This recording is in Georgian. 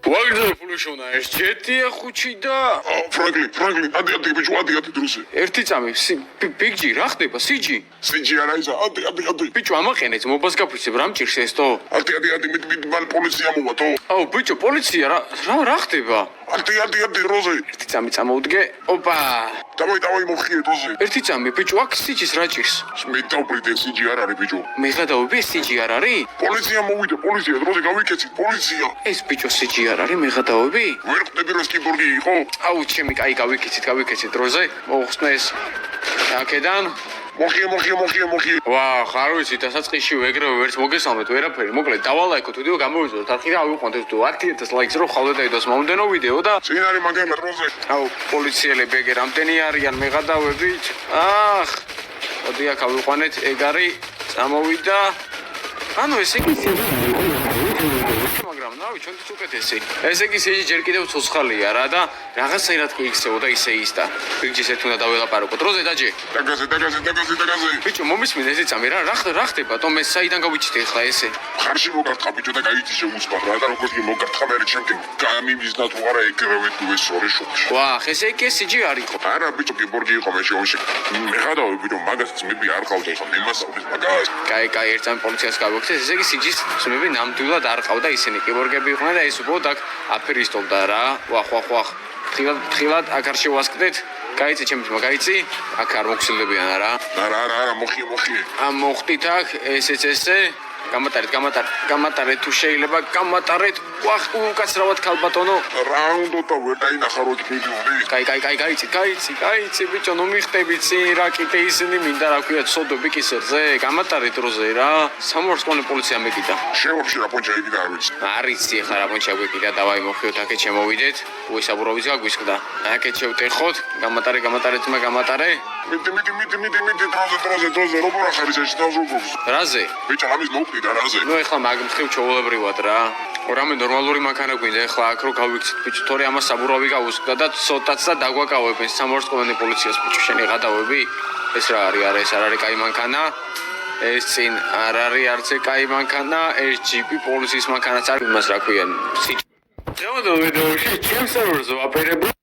ვაგზავნა ფულიშოვნა ეს ჯეტია ხუჩი და ფრანკლი, ადი ბიჭო, ადი დროზე. ერთი წამი ბიგჯი რა ხდება სიჯი? სიჯი არა ისა, ადი. ბიჭო ამაყენეთ მობას გაფიცებ რა მჭირს ეს თო? ადი, მით პოლიცია მოვატო. აუ ბიჭო პოლიცია რა ხდება? ადი დროზე. ერთი წამი წამოვდგე. ოპა. დავაი მოხიე დროზე. ერთი წამი ბიჭო აქ სიჯის რა ჭირს? მე დავბრიდე სიჯი არ არის ბიჭო. მე გადავები სიჯი არ არის? პოლიცია მოვიდა, პოლიცია დროზე გავიკეცი, პოლიცია. ეს ბიჭო სიჯი არ არის მე გადავები? ვერ ხდები რომ სკიბორგი იყო? აუ ჩემი კაი გავიკეცით დროზე. მოხსნა ეს აქედან მოხიე. ვა, ხარ ვიცი, დასაწყისში ვეგრევე ვერც მოგესალმეთ, ვერაფერი. მოკლედ, დავალაიქოთ ვიდეო, გამოვიზოთ არხი და ავიყვანოთ თუ 10000 ლაიქს რო ხალხი დაიდოს მომდენო ვიდეო და წინ არის მაგალითად დროზე. აუ, პოლიციელები ეგ რამდენი არიან, მე გადავებით. მოდი აქ ავიყვანეთ, ეგ არის, წამოვიდა. ანუ ესე იგი მაგრამ ნავი ჩვენთვის უკეთესი. ესე იგი სიჯი ჯერ კიდევ ცოცხალია რა და რაღაცაირად კი იქცეო და ისე ის და ბიგჯის ერთ უნდა დაველაპარაკო. დროზე დაჯე. დაგაზე. ბიჭო მომისმინე ესე წამი რა ხდება? თო მე საიდან გავიჩიტე ახლა ესე? ხარში მოგართხა ბიჭო და გაიცი შემოსვა რა და როგორც კი მოგართხა მე ჩემკენ გამიმიზნა თუ არა ეგრევე თუ ეს ორი შოქში. ვა, ესე იგი სიჯი არ იყო. არა ბიჭო გიბორგი იყო მე შეოში. მე გადავე ბიჭო მაგას ძმები არ ყავდა ხო მე მასავლის მაგას. კაი ერთ წამი პოლიციას გავიქცე. ესე იგი სიჯის ძმები ნამდვილად არ ყავდა ისინი კიბორგები იყვნენ და ეს უბრალოდ აქ აფერისტობდა რა. ვახ. ხილად აქ არ შევასკდეთ. გაიცი ჩემი ძმა, გაიცი? აქ არ მოგხსილდებიან რა. არა, მოხიე. მოხდით აქ ესეც ესე. გამატარეთ თუ შეიძლება, გამატარეთ. ვახ, უკაცრავად ქალბატონო. რა უნდა და ვერ დაინახა რო გიგივი. გაიცი, ბიჭო, ნუ მიხტები წინ რა კიდე ისინი მინდა რა ქვია, ცოდები კისერზე. გამატარეთ დროზე რა. სამორსკონე პოლიცია მეკიდა. შევაფში რა პონჩა იგი და არ ვიცი. არიცი ხა რა პონჩა გვეკიდა, დავაი მოხიოთ აქეთ შემოვიდეთ. უისაბურავიც გაგვისკდა. აქეთ შევტეხოთ, გამატარე ძმა გამატარე. მიდი დროზე როგორ ახარის ეს თავზოგოს. რაზე? ბიჭო, ამის მოუყიდა რაზე. ნუ ეხლა მაგმთხრივ ჩაულებრივად რა. რამე ნორმალური მანქანა გვინდა ეხლა აქ რო გავიქცით ბიჭო, თორე ამას საბურავი გავუსკდა და ცოტაც და დაგვაკავებენ სამორსკოვანი პოლიციას ბიჭო, შენი გადავები. ეს რა არის? არა, ეს არ არის კაი მანქანა. ეს წინ არ არის არც კაი მანქანა, ეს ჯიპი პოლიციის მანქანაც არის, იმას რა ქვია. შემოდო ვიდეოში ჩემს სერვერზე ვაპირებდი.